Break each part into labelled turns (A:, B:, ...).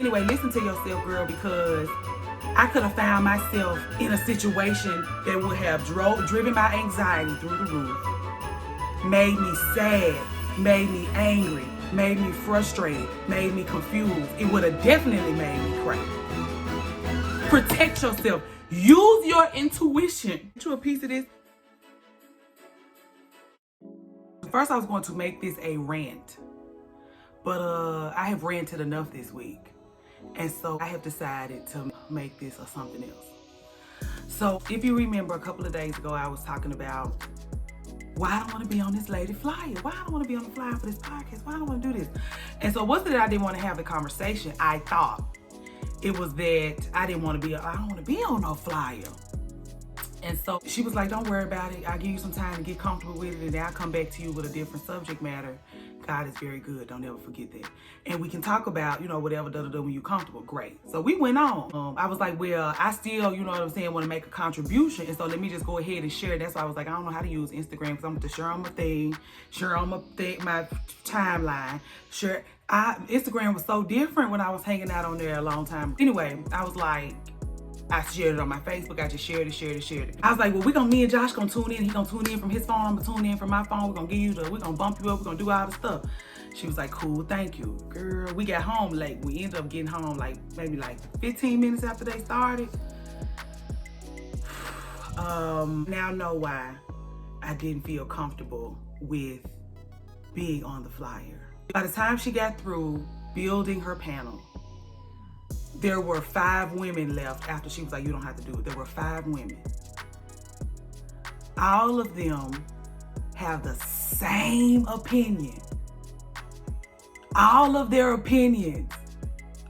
A: Anyway, listen to yourself, girl, because I could have found myself in a situation that would have driven my anxiety through the roof, made me sad, made me angry, made me frustrated, made me confused. It would have definitely made me cry. Protect yourself. Use your intuition. Get you a piece of this. First, I was going to make this a rant, but I have ranted enough this week. And so I have decided to make this or something else. So if you remember a couple of days ago, I was talking about why I don't want to be on this lady flyer. Why I don't want to be on the flyer for this podcast. Why I don't want to do this. And so what's it that I didn't want to have the conversation? I thought it was that I don't want to be on no flyer. And so she was like, don't worry about it. I'll give you some time to get comfortable with it, and then I'll come back to you with a different subject matter. God is very good. Don't ever forget that. And we can talk about, whatever when you're comfortable. Great. So we went on. I was like, well, I still, want to make a contribution. And so let me just go ahead and share. That's why I was like, I don't know how to use Instagram because I'm going to share on my thing, share on my timeline. Instagram was so different when I was hanging out on there a long time. Anyway, I was like, I shared it on my Facebook. I just shared it. I was like, well, me and Josh gonna tune in. He gonna tune in from his phone. I'm gonna tune in from my phone. We're gonna bump you up. We're gonna do all the stuff. She was like, cool, thank you. Girl, we got home late. We ended up getting home maybe 15 minutes after they started. Now know why I didn't feel comfortable with being on the flyer. By the time she got through building her panel, there were 5 women left after she was like, you don't have to do it. There were 5 women. All of them have the same opinion. All of their opinions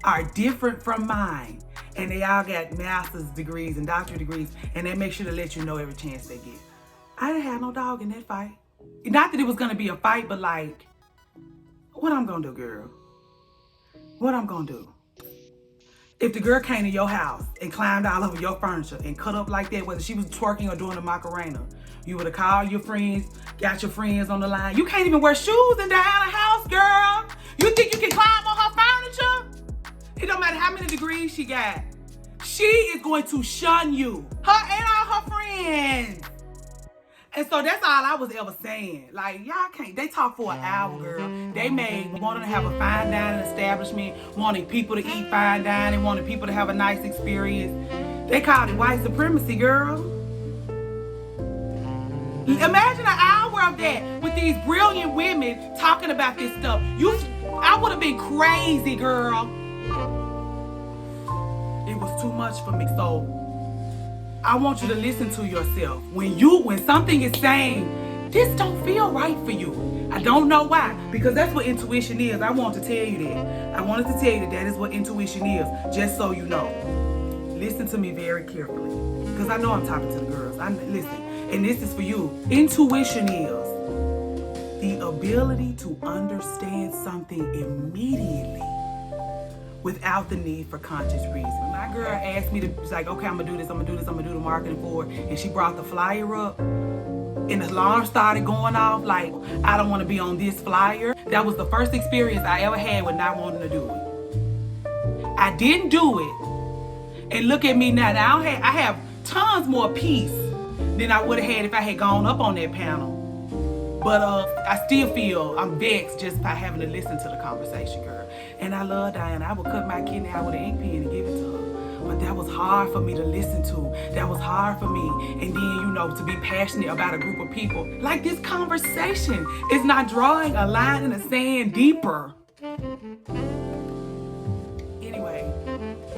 A: are different from mine. And they all got master's degrees and doctorate degrees. And they make sure to let you know every chance they get. I didn't have no dog in that fight. Not that it was going to be a fight, but what I'm going to do, girl? What I'm going to do? If the girl came to your house and climbed all over your furniture and cut up like that, whether she was twerking or doing the Macarena, you would have called your friends, got your friends on the line. You can't even wear shoes in Diana's house, girl. You think you can climb on her furniture? It don't matter how many degrees she got. She is going to shun you. Her and all her friends. And so that's all I was ever saying. Y'all can't. They talk for an hour, girl. They wanting to have a fine dining establishment, wanting people to eat fine dining, wanting people to have a nice experience. They called it white supremacy, girl. Imagine an hour of that with these brilliant women talking about this stuff. I would have been crazy, girl. It was too much for me. So I want you to listen to yourself. When something is saying, this don't feel right for you. I don't know why, because that's what intuition is. I want to tell you that. I wanted to tell you that is what intuition is, just so you know. Listen to me very carefully, because I know I'm talking to the girls. Listen, and this is for you. Intuition is the ability to understand something immediately without the need for conscious reason. My girl asked me she's like, okay, I'm gonna do this, I'm gonna do the marketing for it. And she brought the flyer up and the alarm started going off I don't wanna be on this flyer. That was the first experience I ever had with not wanting to do it. I didn't do it. And look at me now. I have tons more peace than I would have had if I had gone up on that panel. But I still feel I'm vexed just by having to listen to the conversation, girl. And I love Diana. I would cut my kidney out with an ink pen and give it to her. But that was hard for me to listen to. That was hard for me. And then, to be passionate about a group of people. This conversation is not drawing a line in the sand deeper. Anyway,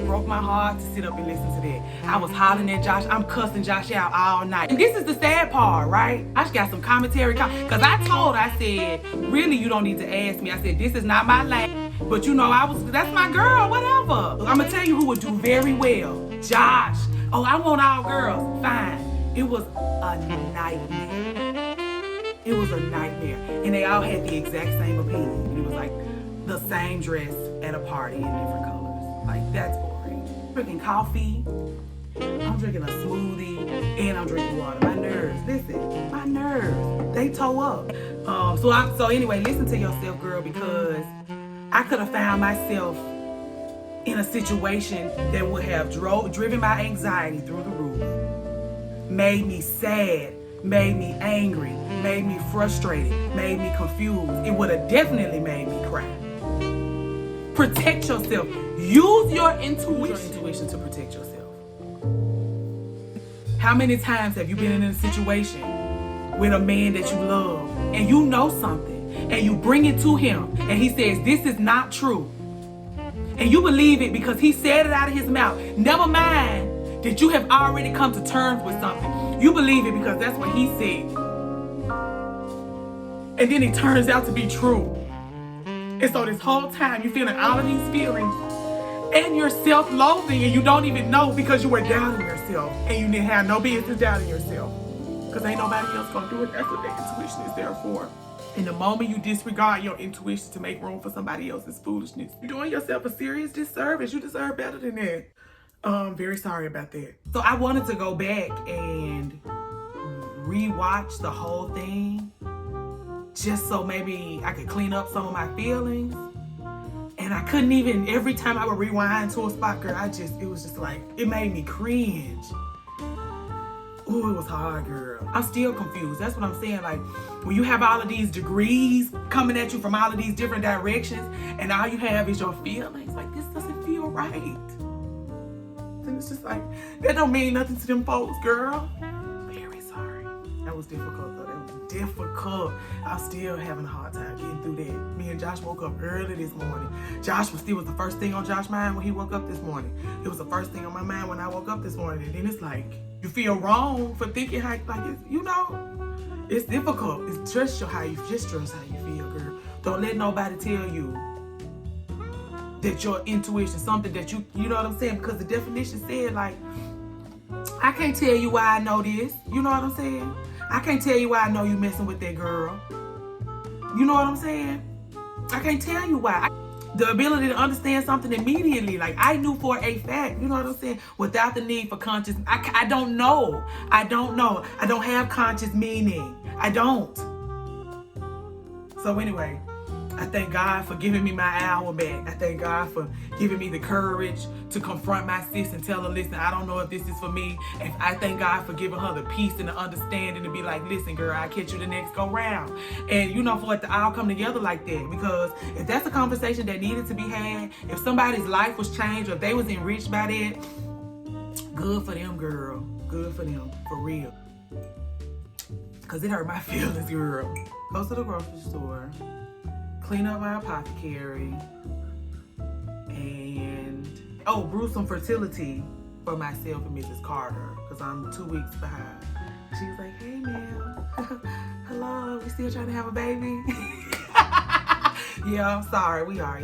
A: broke my heart to sit up and listen to that. I was hollering at Josh. I'm cussing Josh out all night. And this is the sad part, right? I just got some commentary. Because I said, really, you don't need to ask me. I said, this is not my lane. But that's my girl, whatever. I'm going to tell you who would do very well. Josh. Oh, I want all girls. Fine. It was a nightmare. It was a nightmare. And they all had the exact same opinion. It was the same dress at a party in different colors. That's boring. I'm drinking coffee. I'm drinking a smoothie. And I'm drinking water. My nerves. Listen, my nerves. They toe up. So anyway, listen to yourself, girl, because I could have found myself in a situation that would have driven my anxiety through the roof, made me sad, made me angry, made me frustrated, made me confused. It would have definitely made me cry. Protect yourself. Use your intuition to protect yourself. How many times have you been in a situation with a man that you love and you know something and you bring it to him and he says, this is not true. And you believe it because he said it out of his mouth. Never mind that you have already come to terms with something. You believe it because that's what he said. And then it turns out to be true. And so this whole time you're feeling all of these feelings and you're self-loathing and you don't even know because you were doubting yourself and you didn't have no business doubting yourself because ain't nobody else gonna do it. That's what their intuition is there for. And the moment you disregard your intuition to make room for somebody else's foolishness, you're doing yourself a serious disservice. You deserve better than that. I'm very sorry about that. So I wanted to go back and rewatch the whole thing just so maybe I could clean up some of my feelings. And I couldn't even, every time I would rewind to a spot, girl, it was just like, it made me cringe. Ooh, it was hard, girl. I'm still confused. That's what I'm saying. Like, when you have all of these degrees coming at you from all of these different directions, and all you have is your feelings, like, this doesn't feel right. And it's just like, that don't mean nothing to them folks, girl. Very sorry. That was difficult, though. That was difficult. I'm still having a hard time getting through that. Me and Josh woke up early this morning. Josh was the first thing on Josh's mind when he woke up this morning. It was the first thing on my mind when I woke up this morning. And then it's like, you feel wrong for thinking like it's, you know, it's difficult. It's just how you feel, girl. Don't let nobody tell you that your intuition, something that you know what I'm saying? Because the definition said, like, I can't tell you why I know this. You know what I'm saying? I can't tell you why I know you messing with that girl. You know what I'm saying? I can't tell you why. The ability to understand something immediately. Like, I knew for a fact, you know what I'm saying? Without the need for conscious, I don't know. I don't know. I don't have conscious meaning. I don't. So anyway, I thank God for giving me my hour back. I thank God for giving me the courage to confront my sis and tell her, listen, I don't know if this is for me. And I thank God for giving her the peace and the understanding to be like, listen, girl, I'll catch you the next go round. And, you know, for it to all come together like that. Because if that's a conversation that needed to be had, if somebody's life was changed or if they was enriched by that, good for them, girl. Good for them, for real. Because it hurt my feelings, girl. Go to the grocery store. Clean up my apothecary, and brew some fertility for myself and Mrs. Carter, because I'm 2 weeks behind. She was like, hey ma'am, hello, we still trying to have a baby? Yeah, I'm sorry, we are.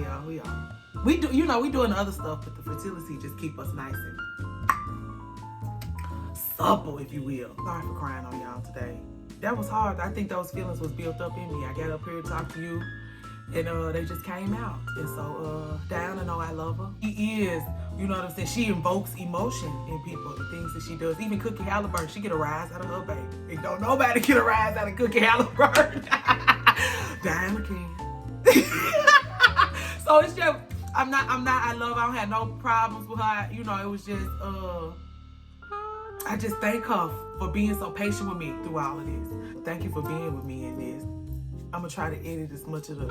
A: We do, you know, we doing other stuff, but the fertility just keep us nice and supple, if you will. Sorry for crying on y'all today. That was hard. I think those feelings was built up in me. I got up here to talk to you, and they just came out. And so Diana know I love her. She is, you know what I'm saying, she invokes emotion in people, the things that she does. Even Cookie Halliburton, she get a rise out of her baby. And don't nobody get a rise out of Cookie Halliburton. Diana can. So it's just, I don't have no problems with her. You know, it was just, I just thank her for being so patient with me through all of this. Thank you for being with me in this. I'm gonna try to edit as much of the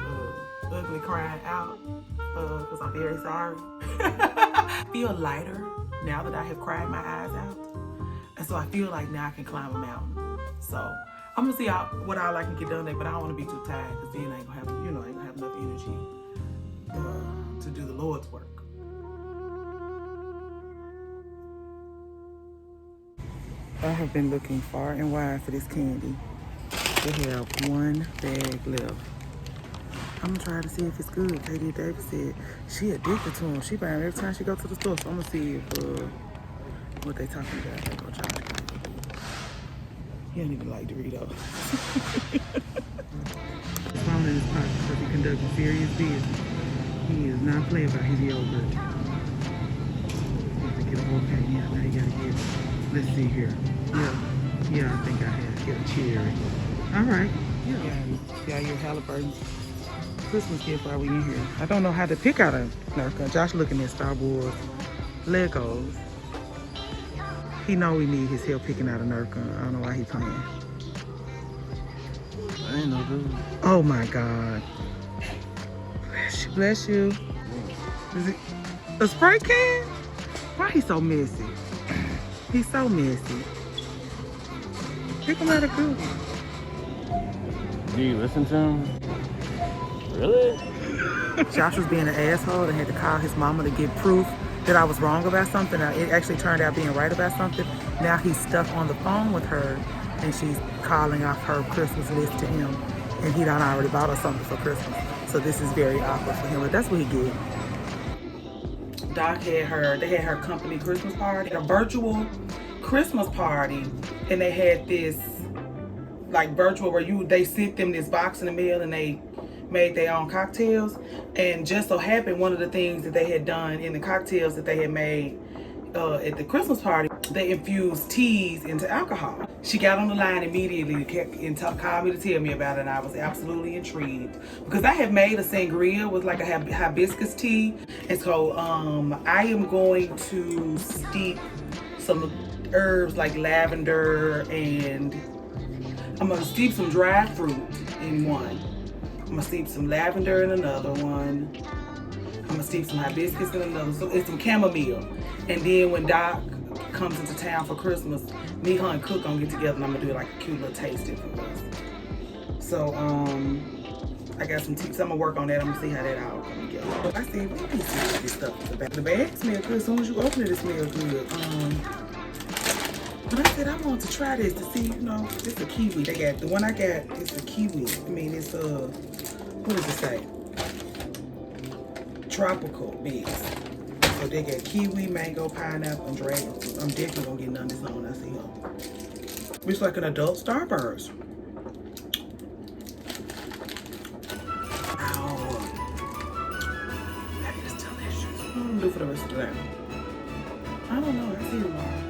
A: ugly crying out because I'm very sorry. I feel lighter now that I have cried my eyes out. And so I feel like now I can climb a mountain. So I'm gonna see what all I can get done there, but I don't wanna be too tired because then I ain't gonna have, you know, I ain't gonna have enough energy to do the Lord's work. I have been looking far and wide for this candy. They have one bag left. I'm gonna try to see if it's good. Katie Davis said she addicted to them. She buy them every time she go to the store. So I'm gonna see if what they talking about. I'm gonna try. He don't even like Doritos. He's falling in his pocket because he conducting serious business. He is not playing about his yogurt. He has to get a whole pack. Yeah, now he gotta get. Let's see here. Yeah, I think I have. Get a cherry. All right. Yeah, your Halliburton Christmas gift while we in here. I don't know how to pick out a Nerka. Josh looking at Star Wars Legos. He know we need his help picking out a Nerka. I don't know why he playing.
B: I ain't no dude.
A: Oh my God. Bless you, bless you. Is it a spray can? Why he so messy? He's so messy. Pick him out of good.
B: Do you listen to him? Really?
A: Josh was being an asshole and had to call his mama to get proof that I was wrong about something. It actually turned out being right about something. Now he's stuck on the phone with her and she's calling off her Christmas list to him. And he done already bought her something for Christmas. So this is very awkward for him, but that's what he did. Doc they had her company Christmas party, a virtual Christmas party, and they had this like virtual where they sent them this box in the mail and they made their own cocktails. And just so happened one of the things that they had done in the cocktails that they had made at the Christmas party, they infused teas into alcohol. She got on the line immediately and called me to tell me about it, and I was absolutely intrigued because I have made a sangria with like a hibiscus tea, and so I am going to steep some herbs like lavender, and I'm gonna steep some dry fruit in one. I'm gonna steep some lavender in another one. I'm gonna steep some hibiscus in another. So it's some chamomile. And then when Doc comes into town for Christmas, me, her, and Cook gonna get together and I'm gonna do like a cute little tasting for us. So I got some tea, so I'm gonna work on that. I'm gonna see how that all come together. But I said, what do you see this stuff in the bag? The bag smells good. As soon as you open it, it smells good. But I said I want to try this to see, you know, it's a kiwi. They got the one I got is a kiwi. I mean, it's what does it say? Tropical mix. So they got kiwi, mango, pineapple, and dragon fruit. I'm definitely gonna get none of this on when I see her. It's like an adult Starburst. Oh, that is delicious. What am I gonna do for the rest of the day? I don't know. I see you tomorrow.